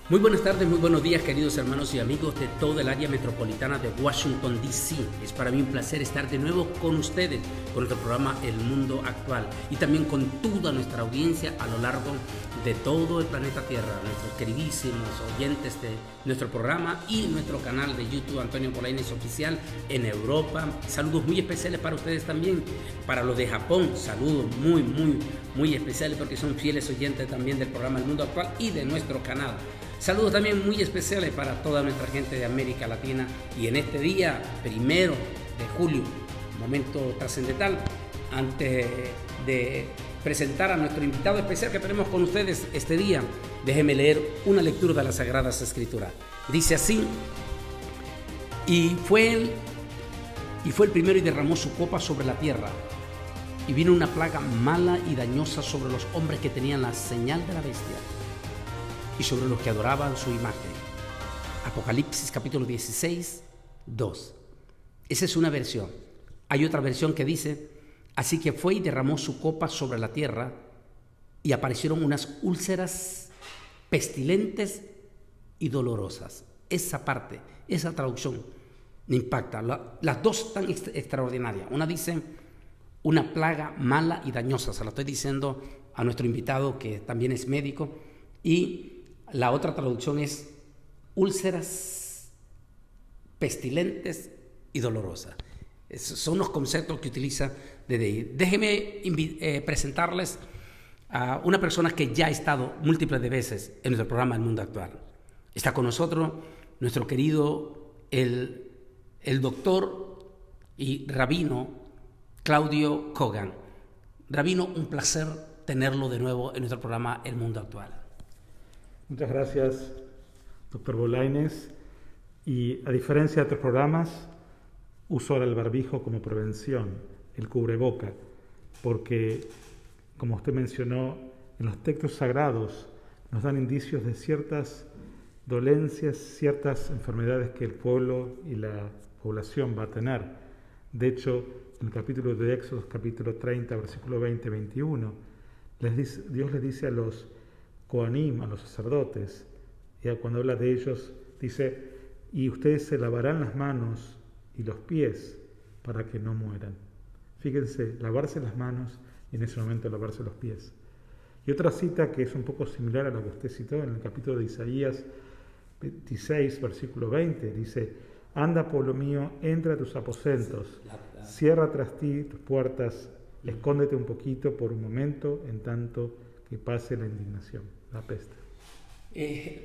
Muy buenas tardes, muy buenos días, queridos hermanos y amigos de todo el área metropolitana de Washington, D.C. Es para mí un placer estar de nuevo con ustedes con nuestro programa El Mundo Actual y también con toda nuestra audiencia a lo largo de todo el planeta Tierra, nuestros queridísimos oyentes de nuestro programa y nuestro canal de YouTube Antonio Polaines Oficial en Europa. Saludos muy especiales para ustedes también, para los de Japón, saludos muy especiales porque son fieles oyentes también del programa El Mundo Actual y de nuestro canal. Saludos también muy especiales para toda nuestra gente de América Latina y en este día, 1 de julio, momento trascendental, antes de presentar a nuestro invitado especial que tenemos con ustedes este día, déjenme leer una lectura de las Sagradas Escrituras. Dice así: y fue el primero y derramó su copa sobre la tierra, y vino una plaga mala y dañosa sobre los hombres que tenían la señal de la bestia y sobre los que adoraban su imagen. Apocalipsis capítulo 16, 2. Esa es una versión. Hay otra versión que dice: así que fue y derramó su copa sobre la tierra, y aparecieron unas úlceras pestilentes y dolorosas. Esa parte, esa traducción me impacta. Las dos están extraordinarias. Una dice una plaga mala y dañosa, se la estoy diciendo a nuestro invitado que también es médico, y la otra traducción es úlceras pestilentes y dolorosas. Esos son los conceptos que utiliza DDI. Déjenme presentarles a una persona que ya ha estado múltiples de veces en nuestro programa El Mundo Actual. Está con nosotros nuestro querido, el doctor y rabino Claudio Kogan. Rabino, un placer tenerlo de nuevo en nuestro programa El Mundo Actual. Muchas gracias, doctor Polaines. Y a diferencia de otros programas, uso ahora el barbijo como prevención, el cubreboca, porque, como usted mencionó, en los textos sagrados nos dan indicios de ciertas dolencias, ciertas enfermedades que el pueblo y la población va a tener. De hecho, en el capítulo de Éxodo, capítulo 30, versículo 20-21, Dios les dice a los Coanim, a los sacerdotes, y cuando habla de ellos, dice: y ustedes se lavarán las manos y los pies para que no mueran. Fíjense, lavarse las manos y en ese momento lavarse los pies. Y otra cita que es un poco similar a la que usted citó en el capítulo de Isaías 26, versículo 20, dice: anda, pueblo mío, entra a tus aposentos, cierra tras ti tus puertas, escóndete un poquito por un momento en tanto que pase la indignación, la peste.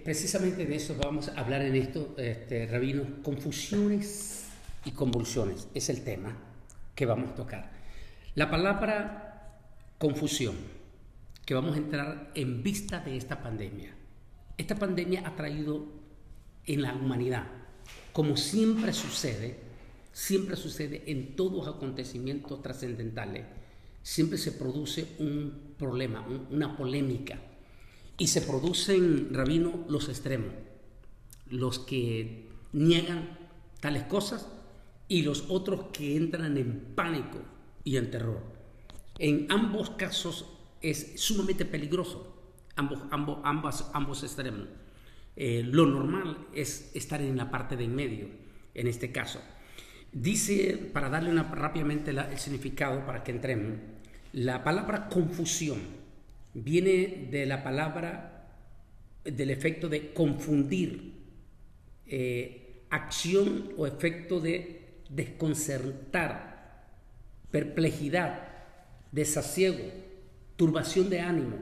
Precisamente de eso vamos a hablar en esto, rabino. Confusiones y convulsiones es el tema que vamos a tocar. La palabra confusión, que vamos a entrar en vista de esta pandemia. Esta pandemia ha traído en la humanidad, como siempre sucede en todos los acontecimientos trascendentales, siempre se produce un problema, una polémica, y se producen, rabino, los extremos, los que niegan tales cosas y los otros que entran en pánico y en terror. En ambos casos es sumamente peligroso, ambos extremos. Lo normal es estar en la parte de en medio, en este caso. Dice, para darle rápidamente el significado para que entremos, la palabra confusión viene de la palabra, del efecto de confundir, acción o efecto de desconcertar, perplejidad, desasiego, turbación de ánimo,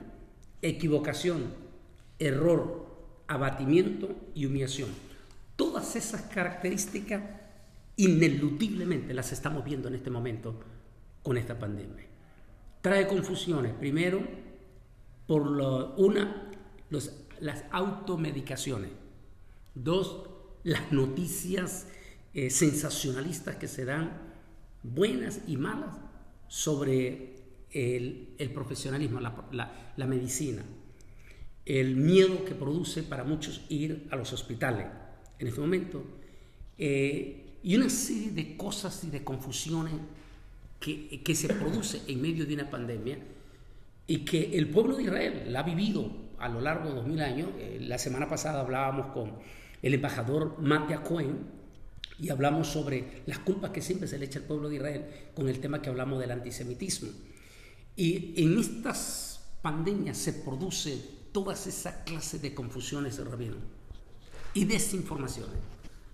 equivocación, error, abatimiento y humillación. Todas esas características ineludiblemente las estamos viendo en este momento con esta pandemia. Trae confusiones, primero, por las automedicaciones. 2, las noticias sensacionalistas que se dan, buenas y malas, sobre el profesionalismo, la medicina. El miedo que produce para muchos ir a los hospitales en este momento. Y una serie de cosas y de confusiones que se produce en medio de una pandemia y que el pueblo de Israel la ha vivido a lo largo de 2000 años. La semana pasada hablábamos con el embajador Mattia Cohen y hablamos sobre las culpas que siempre se le echa al pueblo de Israel con el tema que hablamos del antisemitismo. Y en estas pandemias se produce todas esas clases de confusiones, rabino, y desinformaciones.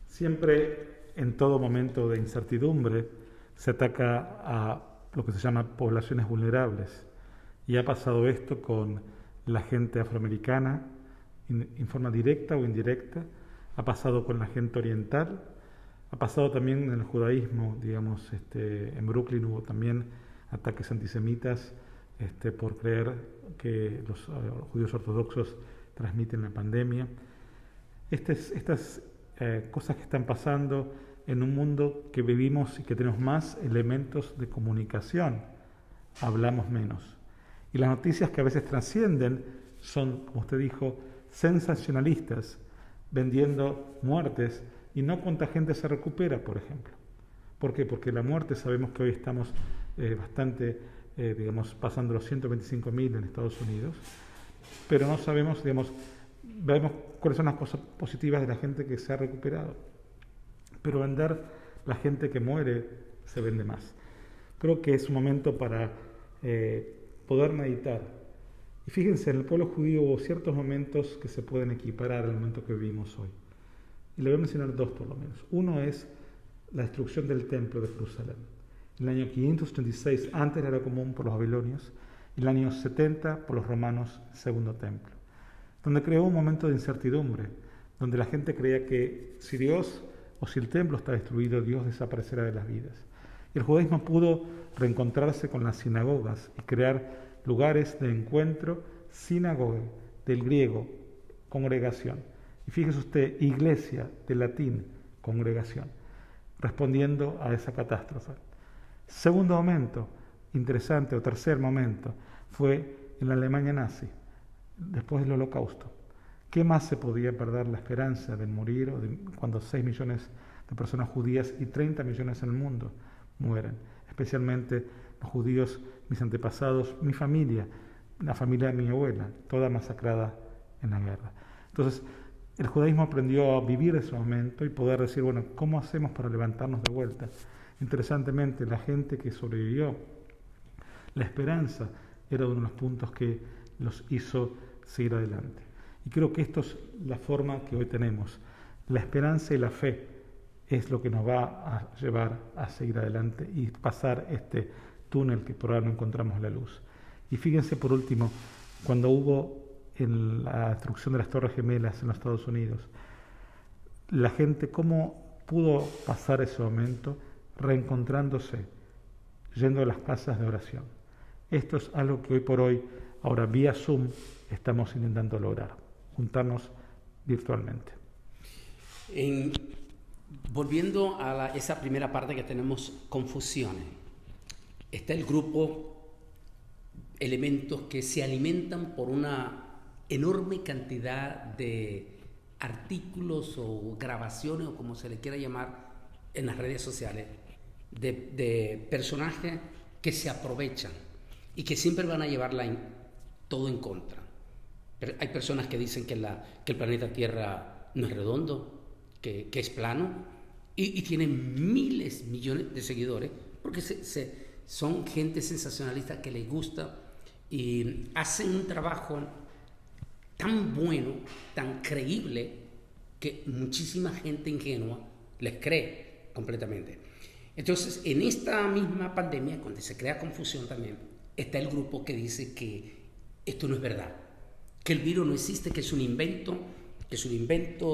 Siempre, en todo momento de incertidumbre, se ataca a lo que se llama poblaciones vulnerables. Y ha pasado esto con la gente afroamericana, en forma directa o indirecta, ha pasado con la gente oriental, ha pasado también en el judaísmo, digamos, en Brooklyn hubo también ataques antisemitas por creer que los judíos ortodoxos transmiten la pandemia. Estas cosas que están pasando en un mundo que vivimos y que tenemos más elementos de comunicación, hablamos menos. Y las noticias que a veces trascienden son, como usted dijo, sensacionalistas, vendiendo muertes y no cuánta gente se recupera, por ejemplo. ¿Por qué? Porque la muerte, sabemos que hoy estamos bastante, pasando los 125.000 en Estados Unidos, pero no sabemos, vemos cuáles son las cosas positivas de la gente que se ha recuperado. Pero vender la gente que muere se vende más. Creo que es un momento para poder meditar. Y fíjense, en el pueblo judío hubo ciertos momentos que se pueden equiparar al momento que vivimos hoy. Y le voy a mencionar dos por lo menos. Uno es la destrucción del templo de Jerusalén. En el año 586, antes era común por los babilonios, y en el año 70 por los romanos, el segundo templo, donde creó un momento de incertidumbre, donde la gente creía que si Dios o si el templo está destruido, Dios desaparecerá de las vidas. Y el judaísmo pudo reencontrarse con las sinagogas y crear lugares de encuentro, sinagoga, del griego, congregación. Y fíjese usted, iglesia, del latín, congregación, respondiendo a esa catástrofe. Segundo momento, interesante, o tercer momento, fue en la Alemania nazi, después del Holocausto. ¿Qué más se podía perder la esperanza de morir cuando 6 millones de personas judías y 30 millones en el mundo mueren? Especialmente los judíos, mis antepasados, mi familia, la familia de mi abuela, toda masacrada en la guerra. Entonces, el judaísmo aprendió a vivir ese momento y poder decir, bueno, ¿cómo hacemos para levantarnos de vuelta? Interesantemente, la gente que sobrevivió, la esperanza era uno de los puntos que los hizo seguir adelante. Y creo que esto es la forma que hoy tenemos. La esperanza y la fe es lo que nos va a llevar a seguir adelante y pasar este túnel que por ahora no encontramos la luz. Y fíjense por último, cuando hubo en la destrucción de las Torres Gemelas en los Estados Unidos, la gente cómo pudo pasar ese momento reencontrándose, yendo a las casas de oración. Esto es algo que hoy por hoy, ahora vía Zoom, estamos intentando lograr, juntarnos virtualmente. Volviendo a esa primera parte que tenemos confusiones, está el grupo elementos que se alimentan por una enorme cantidad de artículos o grabaciones o como se le quiera llamar en las redes sociales de personajes que se aprovechan y que siempre van a llevarla todo en contra. Pero hay personas que dicen que el planeta Tierra no es redondo, que es plano y tienen miles, millones de seguidores porque son gente sensacionalista que les gusta y hacen un trabajo tan bueno, tan creíble, que muchísima gente ingenua les cree completamente. Entonces, en esta misma pandemia, cuando se crea confusión también, está el grupo que dice que esto no es verdad, que el virus no existe, que es un invento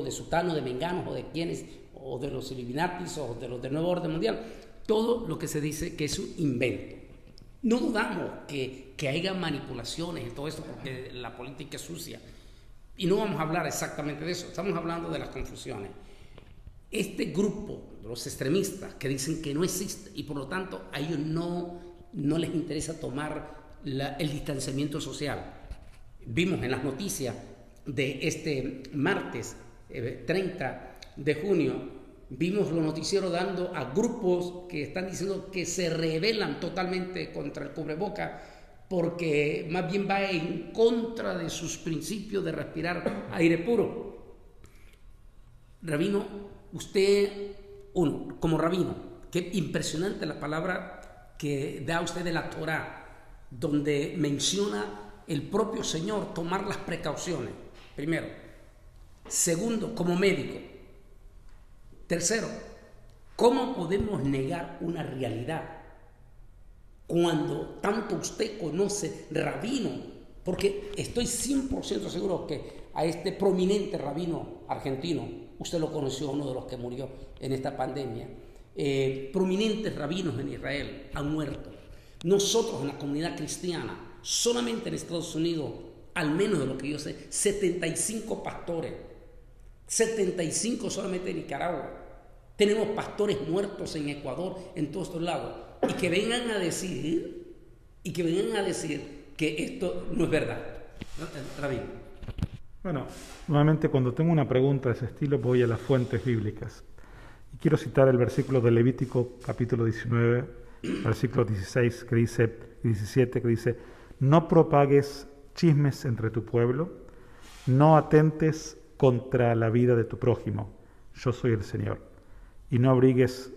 de Sutano, de Menganos o de quienes, o de los Illuminatis o de los del Nuevo Orden Mundial, todo lo que se dice que es un invento. No dudamos que haya manipulaciones y todo esto porque la política es sucia. Y no vamos a hablar exactamente de eso, estamos hablando de las confusiones. Este grupo, los extremistas, que dicen que no existe y por lo tanto a ellos no les interesa tomar el distanciamiento social. Vimos en las noticias de este martes 30 de junio, vimos los noticieros dando a grupos que están diciendo que se rebelan totalmente contra el cubreboca porque más bien va en contra de sus principios de respirar aire puro. Rabino, usted, como rabino, qué impresionante la palabra que da usted de la Torá, donde menciona el propio Señor tomar las precauciones, primero. Segundo, como médico. Tercero, ¿cómo podemos negar una realidad cuando tanto usted conoce rabino? Porque estoy 100% seguro que a este prominente rabino argentino, usted lo conoció, uno de los que murió en esta pandemia, prominentes rabinos en Israel han muerto. Nosotros en la comunidad cristiana, solamente en Estados Unidos, al menos de lo que yo sé, 75 pastores, 75 solamente en Nicaragua. Tenemos pastores muertos en Ecuador, en todos estos lados, y que vengan a decir que esto no es verdad. Rabino. Bueno, nuevamente cuando tengo una pregunta de ese estilo voy a las fuentes bíblicas. Y quiero citar el versículo de Levítico capítulo 19, versículo 16 que dice, 17 que dice: no propagues chismes entre tu pueblo, no atentes contra la vida de tu prójimo, yo soy el Señor, y no abrigues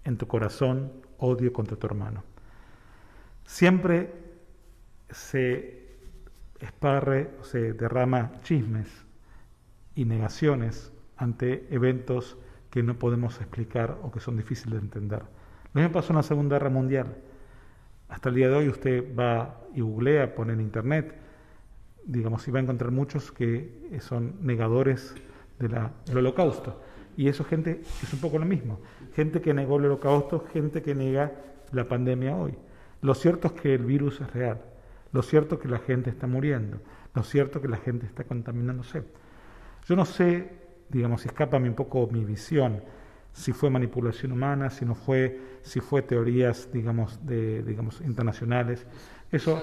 en tu corazón odio contra tu hermano. Siempre se esparre o se derrama chismes y negaciones ante eventos que no podemos explicar o que son difíciles de entender. Lo mismo pasó en la Segunda Guerra Mundial. Hasta el día de hoy usted va y googlea, pone en internet, digamos, y va a encontrar muchos que son negadores del Holocausto. Y eso, gente, es un poco lo mismo. Gente que negó el Holocausto, gente que niega la pandemia hoy. Lo cierto es que el virus es real. Lo cierto es que la gente está muriendo. Lo cierto es que la gente está contaminándose. Yo no sé, digamos, escapa un poco mi visión, si fue manipulación humana, si no fue, si fue teorías, digamos, internacionales. Eso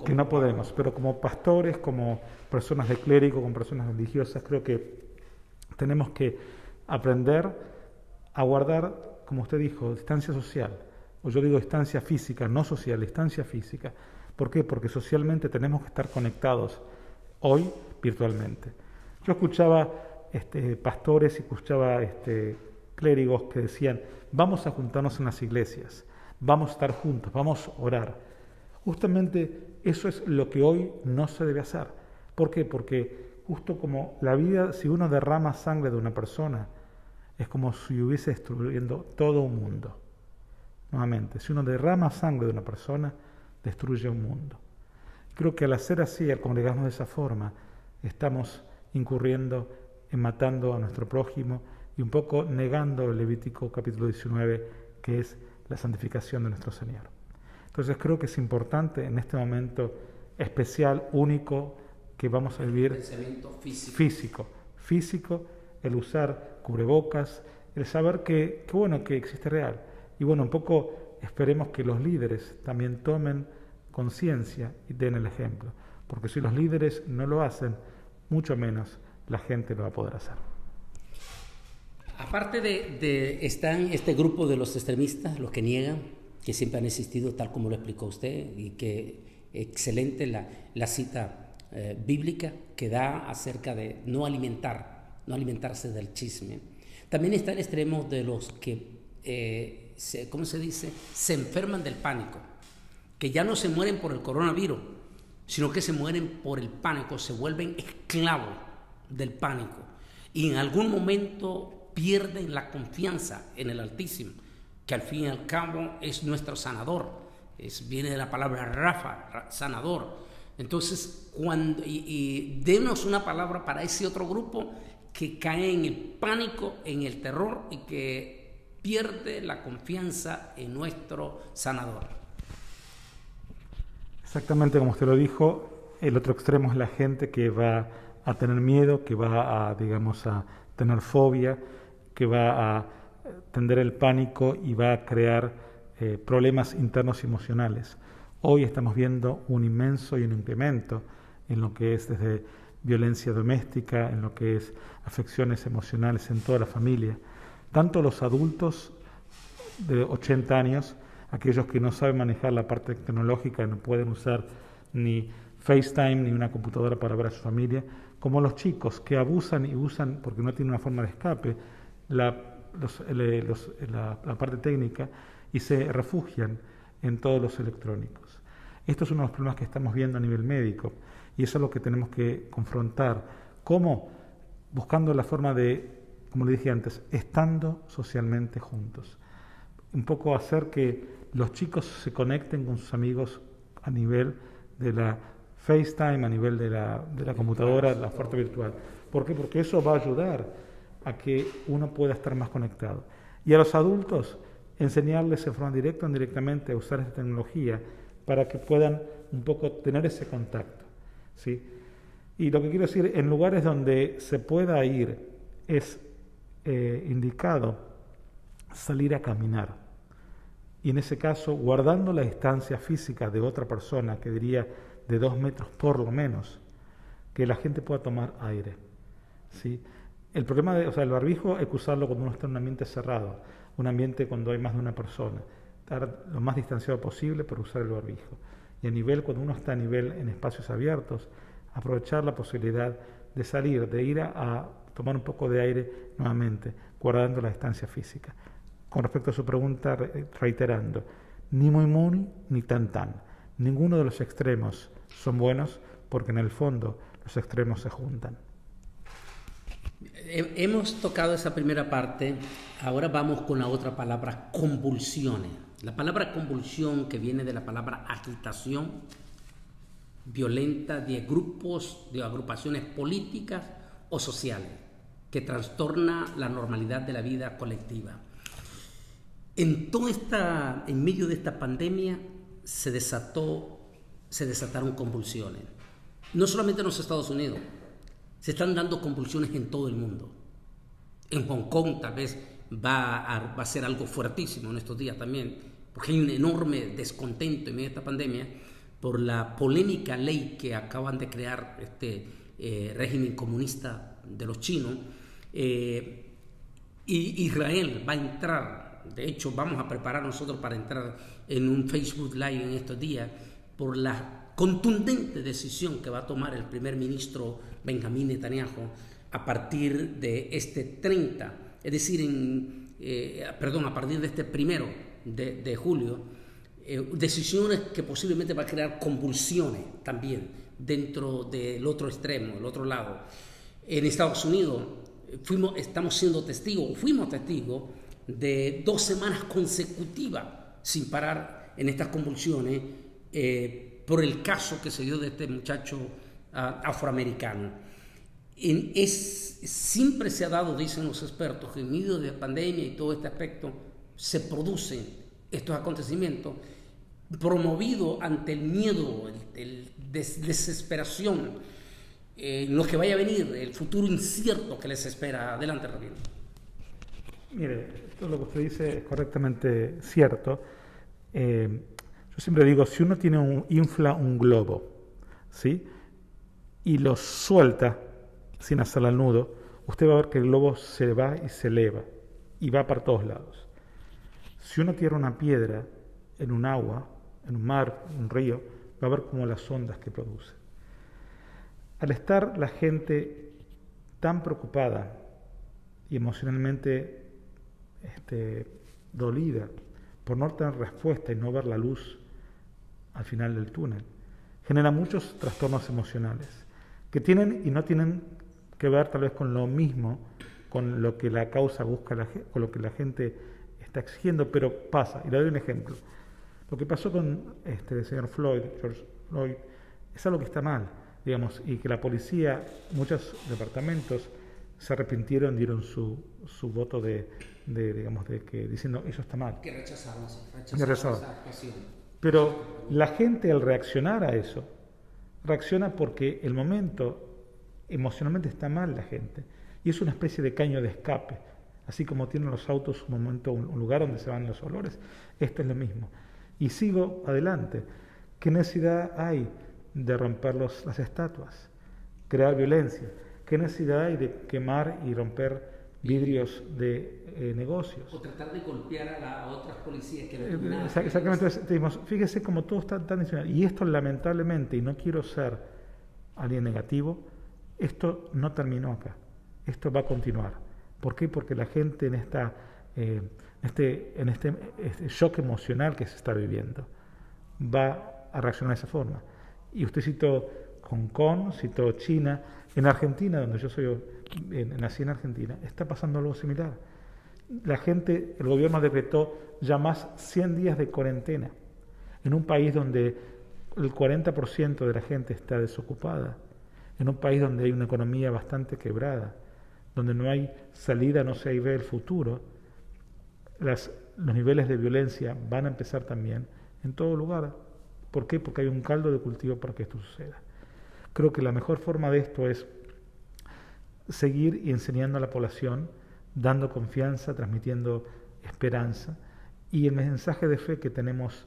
que no podemos, pero como pastores, como personas de clérigo, como personas religiosas, creo que tenemos que aprender a guardar, como usted dijo, distancia social, o yo digo distancia física, no social, distancia física. ¿Por qué? Porque socialmente tenemos que estar conectados hoy virtualmente. Yo escuchaba pastores y escuchaba clérigos que decían: vamos a juntarnos en las iglesias, vamos a estar juntos, vamos a orar. Justamente eso es lo que hoy no se debe hacer. ¿Por qué? Porque justo como la vida, si uno derrama sangre de una persona, es como si estuviese destruyendo todo un mundo. Nuevamente, si uno derrama sangre de una persona, destruye un mundo. Creo que al hacer así, al congregarnos de esa forma, estamos incurriendo en matando a nuestro prójimo y un poco negando el Levítico capítulo 19, que es la santificación de nuestro Señor. Entonces creo que es importante en este momento especial, único, que vamos a vivir pensamiento físico, el usar cubrebocas, el saber que existe real. Y bueno, un poco esperemos que los líderes también tomen conciencia y den el ejemplo, porque si los líderes no lo hacen, mucho menos la gente lo va a poder hacer. Aparte están este grupo de los extremistas, los que niegan, que siempre han existido, tal como lo explicó usted, y que excelente la cita bíblica que da acerca de no alimentarse del chisme. También está el extremo de los que ¿cómo se dice? Se enferman del pánico, que ya no se mueren por el coronavirus, sino que se mueren por el pánico, se vuelven esclavos del pánico y en algún momento pierden la confianza en el Altísimo, que al fin y al cabo es nuestro sanador, viene de la palabra Rafa, sanador. Entonces, denos una palabra para ese otro grupo que cae en el pánico, en el terror y que pierde la confianza en nuestro sanador. Exactamente como usted lo dijo, el otro extremo es la gente que va a tener miedo, que va a tener fobia, que va a tender el pánico y va a crear problemas internos y emocionales. Hoy estamos viendo un inmenso y un incremento en lo que es desde violencia doméstica, en lo que es afecciones emocionales en toda la familia. Tanto los adultos de 80 años aquellos que no saben manejar la parte tecnológica, no pueden usar ni FaceTime ni una computadora para ver a su familia, como los chicos que abusan y usan, porque no tienen una forma de escape, la parte técnica y se refugian en todos los electrónicos. Esto es uno de los problemas que estamos viendo a nivel médico y eso es lo que tenemos que confrontar. ¿Cómo? Buscando la forma de, como le dije antes, estando socialmente juntos. Un poco hacer que los chicos se conecten con sus amigos a nivel de la FaceTime, a nivel de la computadora, la oferta virtual. ¿Por qué? Porque eso va a ayudar a que uno pueda estar más conectado. Y a los adultos, enseñarles en forma directa o indirectamente a usar esta tecnología para que puedan un poco tener ese contacto, ¿sí? Y lo que quiero decir, en lugares donde se pueda ir, es indicado salir a caminar. Y en ese caso, guardando la distancia física de otra persona, que diría de 2 metros por lo menos, que la gente pueda tomar aire, ¿sí? El problema el barbijo hay que usarlo cuando uno está en un ambiente cerrado, un ambiente cuando hay más de una persona, estar lo más distanciado posible para usar el barbijo. Y a nivel, cuando uno está a nivel en espacios abiertos, aprovechar la posibilidad de salir, de ir a tomar un poco de aire nuevamente, guardando la distancia física. Con respecto a su pregunta, reiterando, ni muy muy ni tan tan. Ninguno de los extremos son buenos porque en el fondo los extremos se juntan. Hemos tocado esa primera parte, ahora vamos con la otra palabra, convulsiones. La palabra convulsión, que viene de la palabra agitación violenta de grupos, de agrupaciones políticas o sociales, que trastorna la normalidad de la vida colectiva. En medio de esta pandemia se desataron convulsiones. No solamente en los Estados Unidos, se están dando convulsiones en todo el mundo. En Hong Kong tal vez va a ser algo fuertísimo en estos días también, porque hay un enorme descontento en medio de esta pandemia por la polémica ley que acaban de crear este régimen comunista de los chinos. Y Israel va a entrar, de hecho vamos a preparar nosotros para entrar en un Facebook Live en estos días por la contundente decisión que va a tomar el primer ministro Benjamín Netanyahu a partir de este 30, es decir, a partir de este 1 de julio, decisiones que posiblemente va a crear convulsiones también dentro del otro extremo, del otro lado. En Estados Unidos fuimos testigos de 2 semanas consecutivas sin parar en estas convulsiones por el caso que se dio de este muchacho afroamericano. Siempre se ha dado, dicen los expertos, que en medio de la pandemia y todo este aspecto se producen estos acontecimientos promovidos ante el miedo, desesperación, lo que vaya a venir, el futuro incierto que les espera. Adelante, Rabino. Mire, todo lo que usted dice es correctamente cierto. Yo siempre digo, si uno infla un globo, ¿sí?, y lo suelta sin hacerle al nudo, usted va a ver que el globo se va y se eleva y va para todos lados. Si uno tira una piedra en un agua, en un mar, en un río, va a ver como las ondas que produce. Al estar la gente tan preocupada y emocionalmente dolida por no tener respuesta y no ver la luz al final del túnel, genera muchos trastornos emocionales que tienen y no tienen que ver tal vez con lo mismo, con lo que la causa busca, con lo que la gente está exigiendo, pero pasa. Y le doy un ejemplo. Lo que pasó con el señor George Floyd, es algo que está mal, digamos, y que la policía, muchos departamentos se arrepintieron, dieron su voto diciendo eso está mal. Que rechazaron esa actuación. Pero la gente, al reaccionar a eso, reacciona porque el momento emocionalmente está mal la gente y es una especie de caño de escape, así como tienen los autos un momento, un lugar donde se van los olores. Esto es lo mismo y sigo adelante. ¿Qué necesidad hay de romper las estatuas, crear violencia? ¿Qué necesidad hay de quemar y romper vidrios de negocios. O tratar de golpear a otras policías que no exactamente. Entonces, fíjese cómo todo está tan diseñado. Y esto, lamentablemente, y no quiero ser alguien negativo, esto no terminó acá. Esto va a continuar. ¿Por qué? Porque la gente en este shock emocional que se está viviendo va a reaccionar de esa forma. Y usted citó Hong Kong, citó China. En Argentina, donde yo nací en Argentina, está pasando algo similar. La gente, el gobierno decretó ya más 100 días de cuarentena en un país donde el 40% de la gente está desocupada, en un país donde hay una economía bastante quebrada, donde no hay salida, no se ve el futuro. Los niveles de violencia van a empezar también en todo lugar. ¿Por qué? Porque hay un caldo de cultivo para que esto suceda. Creo que la mejor forma de esto es seguir enseñando a la población, dando confianza, transmitiendo esperanza, y el mensaje de fe que tenemos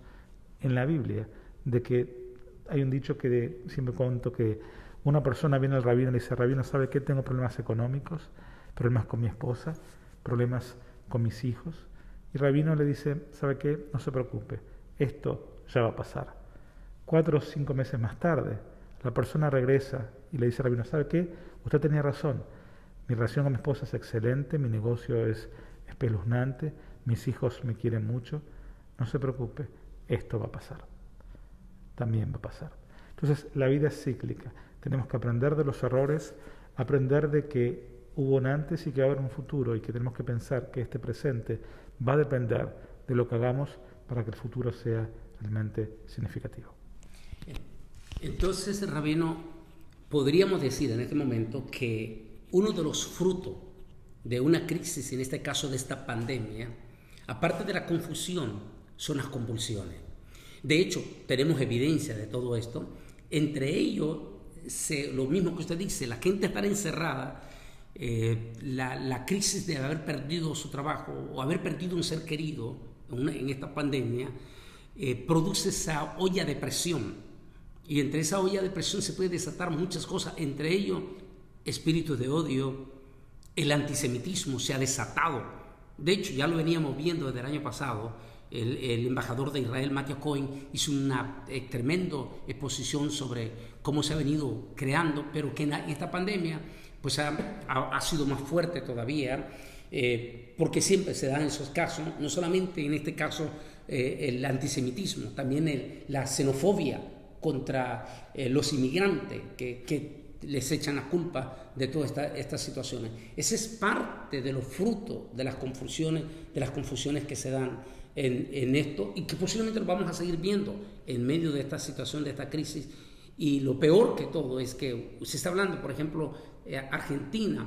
en la Biblia, de que hay un dicho que siempre cuento, que una persona viene al rabino y le dice: rabino, ¿sabe qué? Tengo problemas económicos, problemas con mi esposa, problemas con mis hijos. Y el rabino le dice: ¿sabe qué? No se preocupe, esto ya va a pasar. 4 o 5 meses más tarde, la persona regresa y le dice al rabino: ¿sabe qué? Usted tenía razón, mi relación con mi esposa es excelente, mi negocio es espeluznante, mis hijos me quieren mucho, no se preocupe, esto va a pasar, también va a pasar. Entonces, la vida es cíclica, tenemos que aprender de los errores, aprender de que hubo un antes y que va a haber un futuro, y que tenemos que pensar que este presente va a depender de lo que hagamos para que el futuro sea realmente significativo. Entonces, rabino, podríamos decir en este momento que uno de los frutos de una crisis, en este caso de esta pandemia, aparte de la confusión, son las convulsiones. De hecho, tenemos evidencia de todo esto. Entre ellos, lo mismo que usted dice, la gente estar encerrada, la crisis de haber perdido su trabajo o haber perdido un ser querido en esta pandemia, produce esa olla de presión. Y entre esa olla de presión se puede desatar muchas cosas, entre ellos espíritus de odio, el antisemitismo se ha desatado. De hecho, ya lo veníamos viendo desde el año pasado. El embajador de Israel, Matthew Cohen, hizo una tremenda exposición sobre cómo se ha venido creando, pero que en esta pandemia pues ha sido más fuerte todavía, porque siempre se dan esos casos, no solamente en este caso el antisemitismo, también la xenofobia contra los inmigrantes que les echan la culpa de todas estas situaciones. Ese es parte de los frutos de las confusiones que se dan en esto, y que posiblemente lo vamos a seguir viendo en medio de esta situación, de esta crisis. Y lo peor que todo es que se está hablando, por ejemplo, Argentina,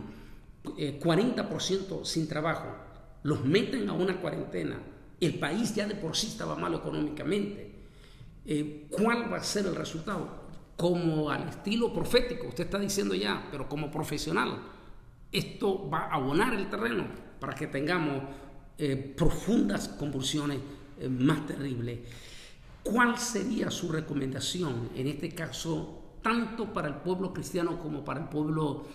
40% sin trabajo, los meten a una cuarentena, el país ya de por sí estaba malo económicamente. ¿Cuál va a ser el resultado? Como al estilo profético, usted está diciendo ya, pero como profesional, esto va a abonar el terreno para que tengamos profundas convulsiones más terribles. ¿Cuál sería su recomendación en este caso, tanto para el pueblo cristiano como para el pueblo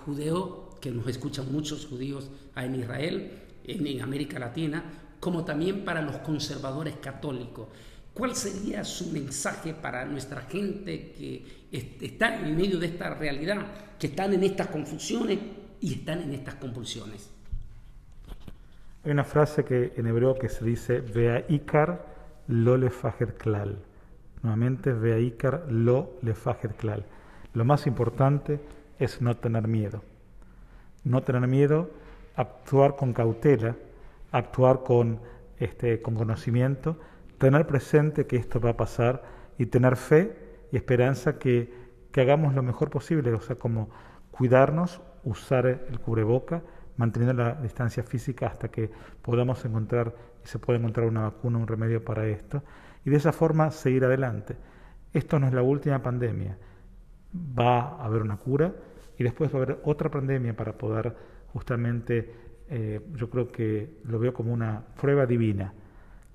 judeo, que nos escuchan muchos judíos en Israel, en América Latina, como también para los conservadores católicos? ¿Cuál sería su mensaje para nuestra gente que está en medio de esta realidad, que están en estas confusiones y están en estas convulsiones? Hay una frase que en hebreo que se dice Ve'ikar lo lefajer klal. Nuevamente, Ve'ikar lo lefajer klal. Lo más importante es no tener miedo. No tener miedo, actuar con cautela, actuar con conocimiento, tener presente que esto va a pasar y tener fe y esperanza que hagamos lo mejor posible, o sea, como cuidarnos, usar el cubreboca, manteniendo la distancia física hasta que podamos encontrar y se pueda encontrar una vacuna, un remedio para esto, y de esa forma seguir adelante. Esto no es la última pandemia, va a haber una cura y después va a haber otra pandemia para poder justamente, yo creo que lo veo como una prueba divina,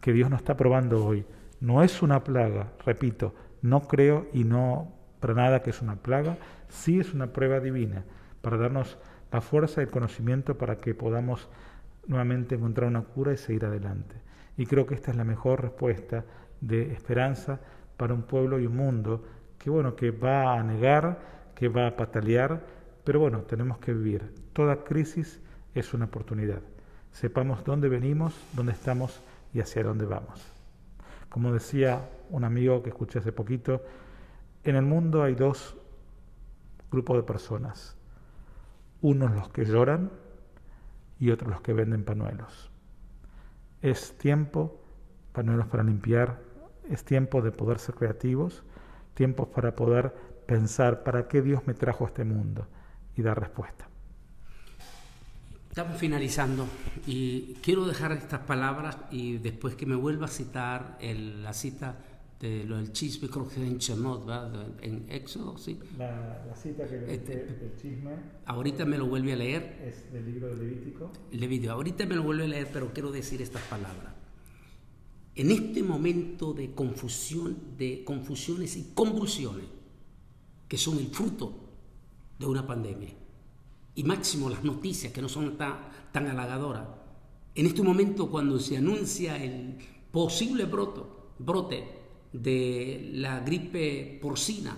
que Dios nos está probando hoy. No es una plaga, repito, no creo y no para nada que es una plaga, sí es una prueba divina, para darnos la fuerza y el conocimiento para que podamos nuevamente encontrar una cura y seguir adelante. Y creo que esta es la mejor respuesta de esperanza para un pueblo y un mundo que va a negar, que va a patalear, pero bueno, tenemos que vivir. Toda crisis es una oportunidad. Sepamos dónde venimos, dónde estamos y hacia dónde vamos. Como decía un amigo que escuché hace poquito, en el mundo hay dos grupos de personas. Unos los que lloran y otros los que venden pañuelos. Es tiempo, pañuelos para limpiar, es tiempo de poder ser creativos, tiempos para poder pensar para qué Dios me trajo a este mundo y dar respuesta. Estamos finalizando y quiero dejar estas palabras y después que me vuelva a citar la cita de lo del chisme, creo que en Shemot, ¿verdad? En Éxodo, ¿sí? La cita que leíste del chisme. Ahorita me lo vuelve a leer. Es del libro de Levítico. Levítico. Ahorita me lo vuelve a leer, pero quiero decir estas palabras. En este momento de confusión, de confusiones y convulsiones, que son el fruto de una pandemia, y máximo las noticias que no son tan halagadoras, en este momento cuando se anuncia el posible brote de la gripe porcina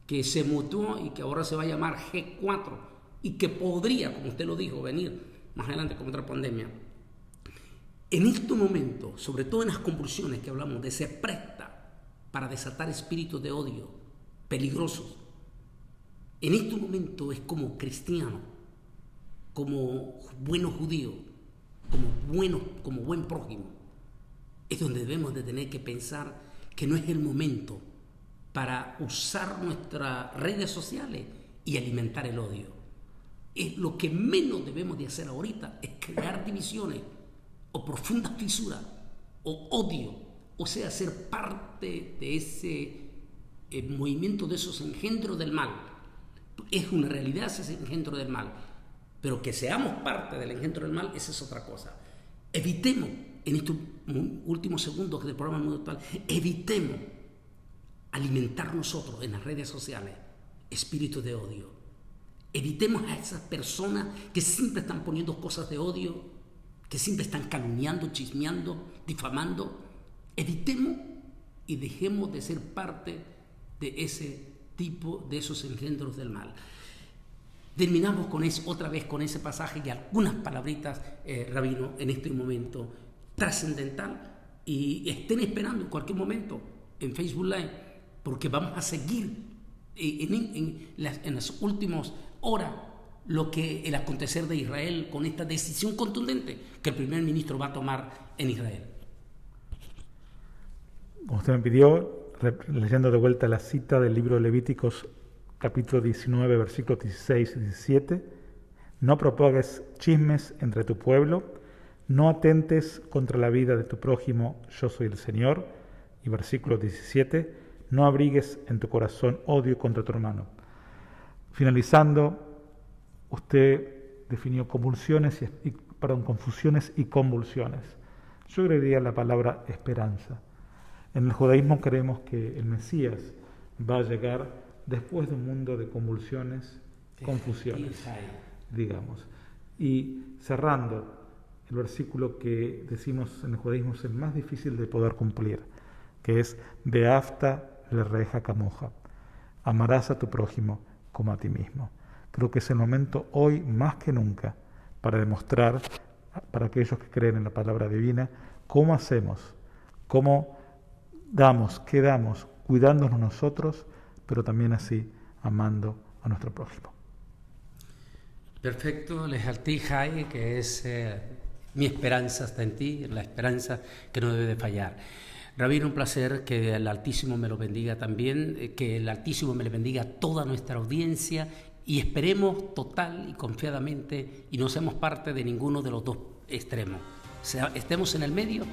que se mutó y que ahora se va a llamar G4 y que podría, como usted lo dijo, venir más adelante como otra pandemia. En este momento, sobre todo en las convulsiones que hablamos de, se presta para desatar espíritus de odio peligrosos. En este momento es como cristiano, como buenos judíos, como buen prójimo. Es donde debemos de tener que pensar que no es el momento para usar nuestras redes sociales y alimentar el odio. Es lo que menos debemos de hacer ahorita, es crear divisiones o profundas fisuras o odio, o sea, ser parte de ese movimiento de esos engendros del mal. Es una realidad ese engendro del mal, pero que seamos parte del engendro del mal, esa es otra cosa. Evitemos, en estos últimos segundos del programa Mundo Actual, evitemos alimentar nosotros en las redes sociales espíritus de odio. Evitemos a esas personas que siempre están poniendo cosas de odio, que siempre están calumniando, chismeando, difamando. Evitemos y dejemos de ser parte de ese tipo, de esos engendros del mal. Terminamos otra vez con ese pasaje y algunas palabritas, Rabino, en este momento trascendental, y estén esperando en cualquier momento en Facebook Live, porque vamos a seguir en las últimas horas el acontecer de Israel con esta decisión contundente que el primer ministro va a tomar en Israel. Como usted me pidió, leyendo de vuelta la cita del libro de Levíticos, capítulo 19, versículos 16 y 17, no propagues chismes entre tu pueblo, no atentes contra la vida de tu prójimo, yo soy el Señor. Y versículo 17, no abrigues en tu corazón odio contra tu hermano. Finalizando, usted definió confusiones y convulsiones. Yo agregaría la palabra esperanza. En el judaísmo creemos que el Mesías va a llegar después de un mundo de convulsiones, confusiones, digamos. Y cerrando, el versículo que decimos en el judaísmo es el más difícil de poder cumplir, que es Beafta lereja kamoja, amarás a tu prójimo como a ti mismo. Creo que es el momento hoy más que nunca para demostrar para aquellos que creen en la palabra divina cómo hacemos, cómo damos, qué damos, cuidándonos nosotros, pero también así amando a nuestro prójimo. Perfecto, Lejaltí Jai, que es mi esperanza está en ti, la esperanza que no debe de fallar. Rabino, un placer, que el Altísimo me lo bendiga también, que el Altísimo me le bendiga a toda nuestra audiencia y esperemos total y confiadamente y no seamos parte de ninguno de los dos extremos. Estemos en el medio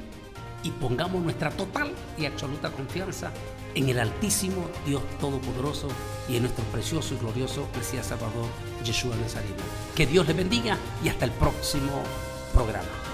y pongamos nuestra total y absoluta confianza en el Altísimo Dios Todopoderoso y en nuestro precioso y glorioso Mesías Salvador, Yeshua Nazareno. Que Dios les bendiga y hasta el próximo programa.